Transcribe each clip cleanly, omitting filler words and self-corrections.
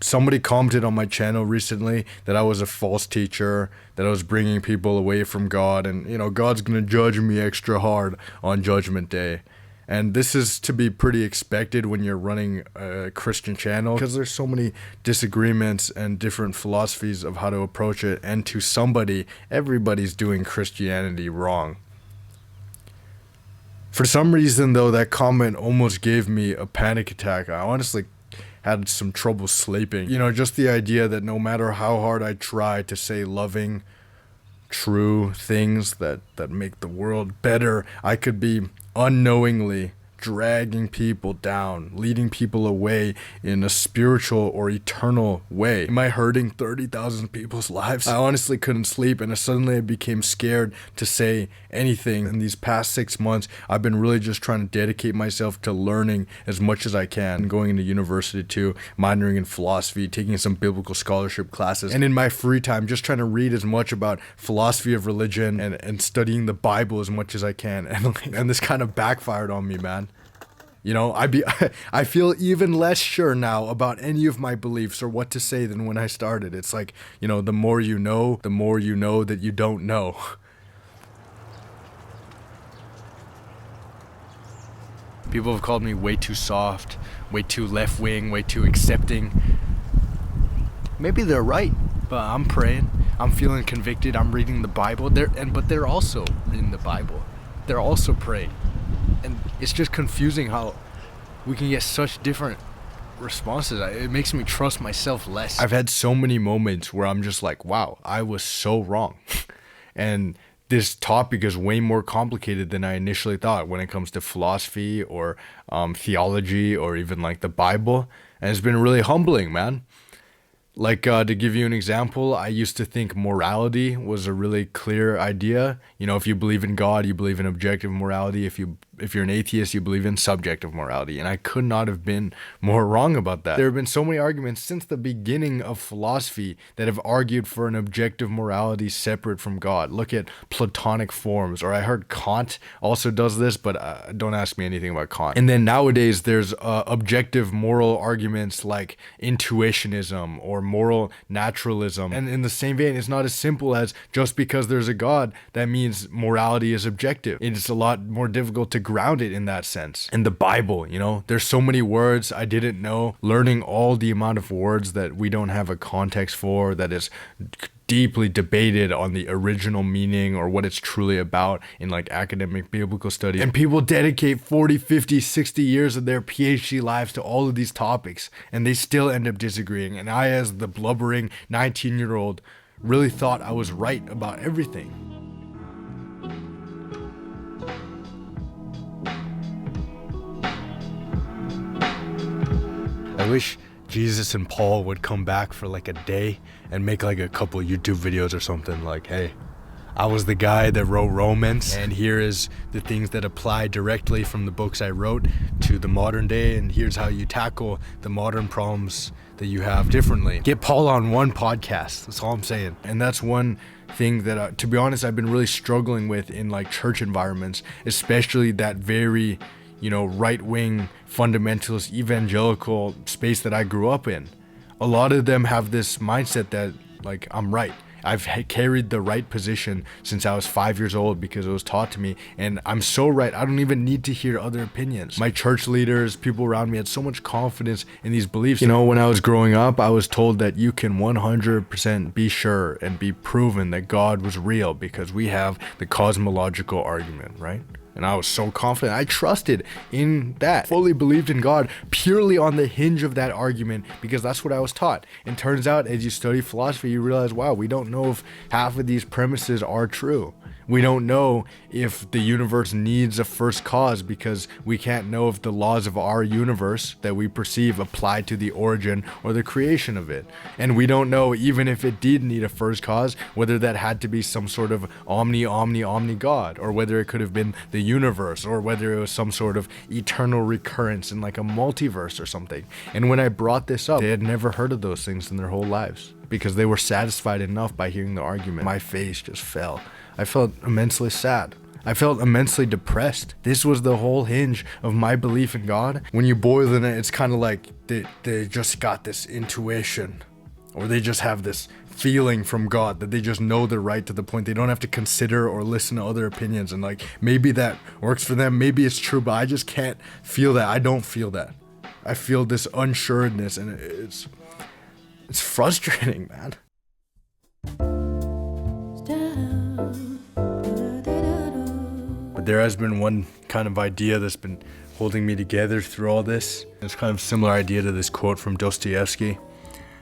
Somebody commented on my channel recently that I was a false teacher, that I was bringing people away from God, and God's gonna judge me extra hard on Judgment Day. And this is to be pretty expected when you're running a Christian channel, because there's so many disagreements and different philosophies of how to approach it, and to somebody, everybody's doing Christianity wrong. For some reason though, that comment almost gave me a panic attack. I honestly had some trouble sleeping. Just the idea that no matter how hard I try to say loving, true things that make the world better, I could be unknowingly dragging people down, leading people away in a spiritual or eternal way. Am I hurting 30,000 people's lives? I honestly couldn't sleep, and suddenly I became scared to say anything. In these past 6 months, I've been really just trying to dedicate myself to learning as much as I can, going into university too, minoring in philosophy, taking some biblical scholarship classes, and in my free time, just trying to read as much about philosophy of religion and studying the Bible as much as I can. And this kind of backfired on me, man. I feel even less sure now about any of my beliefs or what to say than when I started. It's like, the more you know that you don't know. People have called me way too soft, way too left-wing, way too accepting. Maybe they're right, but I'm praying. I'm feeling convicted. I'm reading the Bible. But they're also reading the Bible. They're also praying. And it's just confusing how we can get such different responses. It makes me trust myself less. I've had so many moments where I'm just like, wow, I was so wrong. And this topic is way more complicated than I initially thought when it comes to philosophy or theology or even like the Bible. And it's been really humbling, man. Like, to give you an example, I used to think morality was a really clear idea. If you believe in God, you believe in objective morality. If you're an atheist, you believe in subjective morality. And I could not have been more wrong about that. There have been so many arguments since the beginning of philosophy that have argued for an objective morality separate from God. Look at Platonic forms, or I heard Kant also does this, but don't ask me anything about Kant. And then nowadays there's objective moral arguments like intuitionism or moral naturalism. And in the same vein, it's not as simple as just because there's a God, that means morality is objective. It's a lot more difficult to ground it in that sense. In the Bible, there's so many words I didn't know. Learning all the amount of words that we don't have a context for, that is deeply debated on the original meaning or what it's truly about in like academic biblical study. And people dedicate 40, 50, 60 years of their PhD lives to all of these topics, and they still end up disagreeing. And I, as the blubbering 19-year-old, really thought I was right about everything. I wish Jesus and Paul would come back for like a day and make like a couple YouTube videos or something, like, hey, I was the guy that wrote Romans, and here is the things that apply directly from the books I wrote to the modern day, and here's how you tackle the modern problems that you have differently. Get Paul on one podcast, that's all I'm saying. And that's one thing that, to be honest, I've been really struggling with in like church environments, especially that very right-wing fundamentalist evangelical space that I grew up in. A lot of them have this mindset that like I'm right. I've carried the right position since I was 5 years old because it was taught to me, and I'm so right. I don't even need to hear other opinions. My church leaders, people around me had so much confidence in these beliefs. When I was growing up, I was told that you can 100% be sure and be proven that God was real because we have the cosmological argument, right? And I was so confident. I trusted in that, fully believed in God purely on the hinge of that argument because that's what I was taught. And turns out, as you study philosophy, you realize, wow, we don't know if half of these premises are true. We don't know if the universe needs a first cause because we can't know if the laws of our universe that we perceive apply to the origin or the creation of it. And we don't know, even if it did need a first cause, whether that had to be some sort of omni God, or whether it could have been the universe, or whether it was some sort of eternal recurrence in like a multiverse or something. And when I brought this up, they had never heard of those things in their whole lives because they were satisfied enough by hearing the argument. My face just fell. I felt immensely sad. I felt immensely depressed. This was the whole hinge of my belief in God. When you boil in it, it's kind of like they just got this intuition, or they just have this feeling from God that they just know they're right to the point they don't have to consider or listen to other opinions. And like, maybe that works for them, maybe it's true, but I just can't feel that. I don't feel that. I feel this unsureness, and it's frustrating, man. But there has been one kind of idea that's been holding me together through all this. It's kind of a similar idea to this quote from Dostoevsky.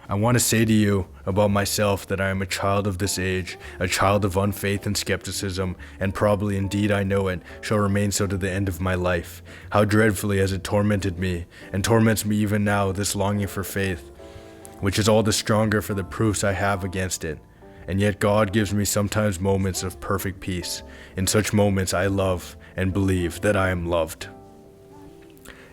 I want to say to you about myself that I am a child of this age, a child of unfaith and skepticism, and probably indeed I know it, shall remain so to the end of my life. How dreadfully has it tormented me, and torments me even now, this longing for faith, which is all the stronger for the proofs I have against it. And yet God gives me sometimes moments of perfect peace. In such moments I love and believe that I am loved.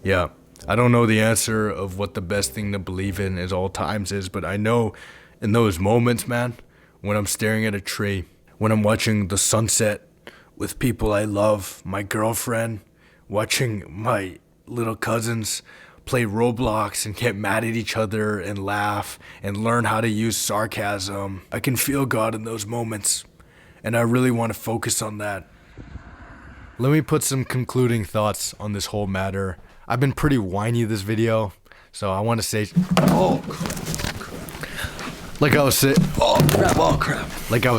Yeah, I don't know the answer of what the best thing to believe in at all times is, but I know in those moments, man, when I'm staring at a tree, when I'm watching the sunset with people I love, my girlfriend, watching my little cousins play Roblox and get mad at each other and laugh and learn how to use sarcasm. I can feel God in those moments, and I really want to focus on that. Let me put some concluding thoughts on this whole matter. I've been pretty whiny this video, so I want to say, like I was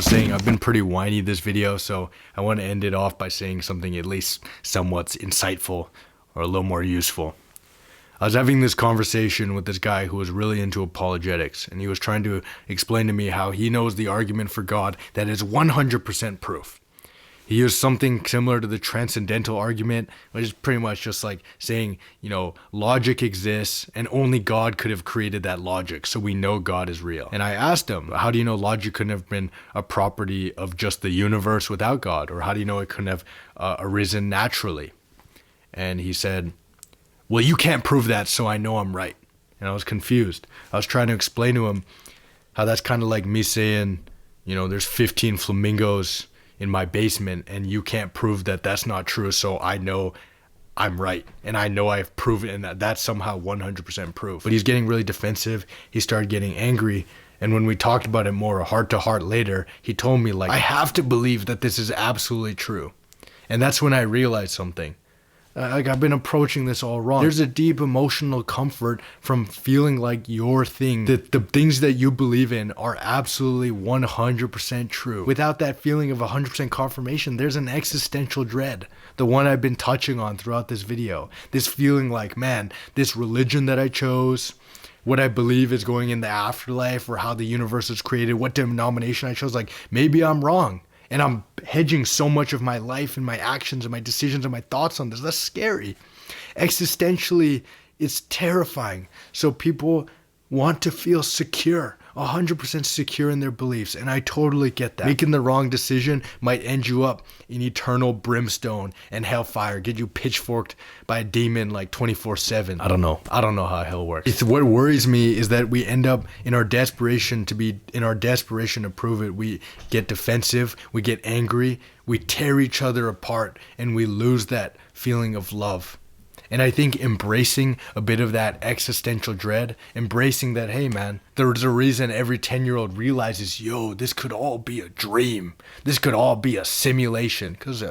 saying, I've been pretty whiny this video, so I want to end it off by saying something at least somewhat insightful or a little more useful. I was having this conversation with this guy who was really into apologetics, and he was trying to explain to me how he knows the argument for God that is 100% proof. He used something similar to the transcendental argument, which is pretty much just like saying, logic exists and only God could have created that logic, so we know God is real. And I asked him, how do you know logic couldn't have been a property of just the universe without God? Or how do you know it couldn't have arisen naturally? And he said, well, you can't prove that, so I know I'm right. And I was confused. I was trying to explain to him how that's kind of like me saying, there's 15 flamingos in my basement and you can't prove that that's not true, so I know I'm right. And I know I've proven and that's somehow 100% proof. But he's getting really defensive. He started getting angry. And when we talked about it more heart to heart later, he told me I have to believe that this is absolutely true. And that's when I realized something. I've been approaching this all wrong. There's a deep emotional comfort from feeling like your thing, that the things that you believe in are absolutely 100% true. Without that feeling of 100% confirmation, there's an existential dread. The one I've been touching on throughout this video. This feeling like, man, this religion that I chose, what I believe is going in the afterlife, or how the universe is created, what denomination I chose, maybe I'm wrong. And I'm hedging so much of my life and my actions and my decisions and my thoughts on this. That's scary. Existentially, it's terrifying. So people want to feel secure, 100% secure in their beliefs. And I totally get that. Making the wrong decision might end you up in eternal brimstone and hellfire, get you pitchforked by a demon 24/7. I don't know how hell works. What worries me is that we end up in our desperation to prove it. We get defensive, we get angry, we tear each other apart, and we lose that feeling of love. And I think embracing a bit of that existential dread, embracing that, hey man, there's a reason every 10-year-old realizes, this could all be a dream. This could all be a simulation. Because,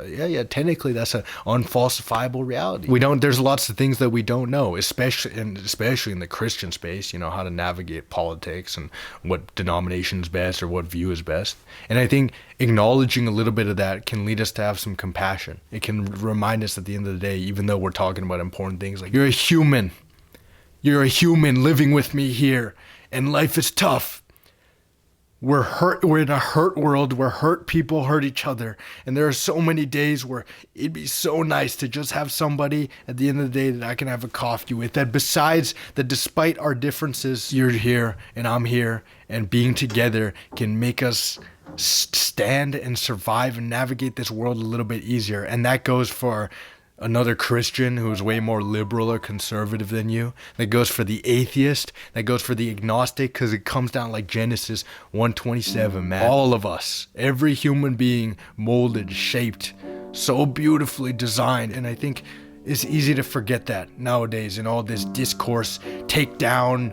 technically that's an unfalsifiable reality. There's lots of things that we don't know, especially in the Christian space, how to navigate politics and what denomination is best or what view is best. And I think acknowledging a little bit of that can lead us to have some compassion. It can remind us at the end of the day, even though we're talking about important things, you're a human living with me here, and life is tough. We're hurt. We're in a hurt world where hurt people hurt each other. And there are so many days where it'd be so nice to just have somebody at the end of the day that I can have a coffee with, that despite our differences, you're here and I'm here, and being together can make us stand and survive and navigate this world a little bit easier. And that goes for another Christian who's way more liberal or conservative than you. That goes for the atheist. That goes for the agnostic, because it comes down like Genesis 1:27, man. All of us, every human being, molded, shaped so beautifully designed. And I think it's easy to forget that nowadays in all this discourse, take down,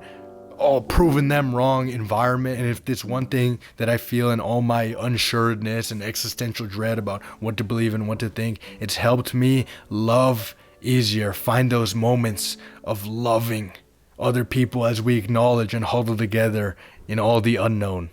all proving them wrong environment. And if there's one thing that I feel in all my unsureness and existential dread about what to believe and what to think, it's helped me love easier, find those moments of loving other people as we acknowledge and huddle together in all the unknown.